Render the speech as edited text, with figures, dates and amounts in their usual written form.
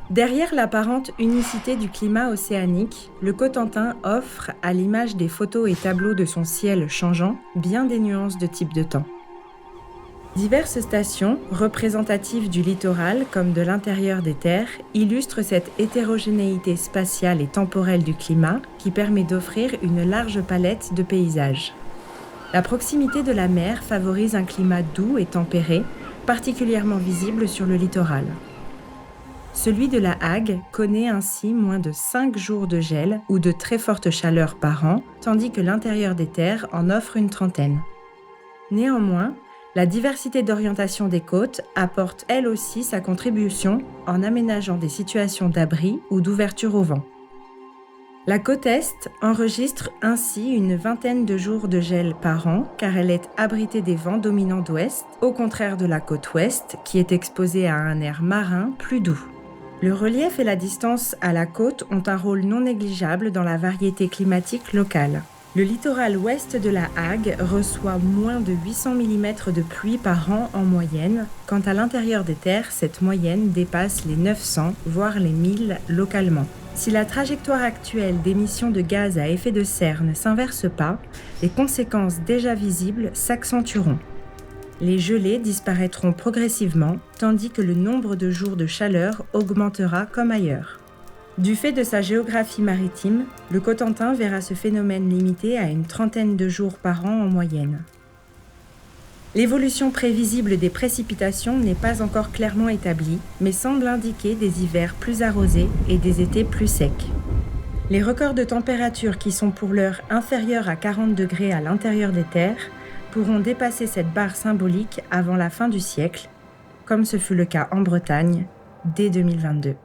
Derrière l'apparente unicité du climat océanique, le Cotentin offre, à l'image des photos et tableaux de son ciel changeant, bien des nuances de type de temps. Diverses stations, représentatives du littoral comme de l'intérieur des terres, illustrent cette hétérogénéité spatiale et temporelle du climat qui permet d'offrir une large palette de paysages. La proximité de la mer favorise un climat doux et tempéré, particulièrement visible sur le littoral. Celui de la Hague connaît ainsi moins de 5 jours de gel ou de très fortes chaleurs par an, tandis que l'intérieur des terres en offre une trentaine. Néanmoins, la diversité d'orientation des côtes apporte elle aussi sa contribution en aménageant des situations d'abri ou d'ouverture au vent. La côte Est enregistre ainsi une vingtaine de jours de gel par an car elle est abritée des vents dominants d'ouest, au contraire de la côte Ouest qui est exposée à un air marin plus doux. Le relief et la distance à la côte ont un rôle non négligeable dans la variété climatique locale. Le littoral ouest de la Hague reçoit moins de 800 mm de pluie par an en moyenne, quand à l'intérieur des terres, cette moyenne dépasse les 900, voire les 1000 localement. Si la trajectoire actuelle d'émissions de gaz à effet de serre ne s'inverse pas, les conséquences déjà visibles s'accentueront. Les gelées disparaîtront progressivement, tandis que le nombre de jours de chaleur augmentera comme ailleurs. Du fait de sa géographie maritime, le Cotentin verra ce phénomène limité à une trentaine de jours par an en moyenne. L'évolution prévisible des précipitations n'est pas encore clairement établie, mais semble indiquer des hivers plus arrosés et des étés plus secs. Les records de température qui sont pour l'heure inférieurs à 40 degrés à l'intérieur des terres pourront dépasser cette barre symbolique avant la fin du siècle, comme ce fut le cas en Bretagne dès 2022.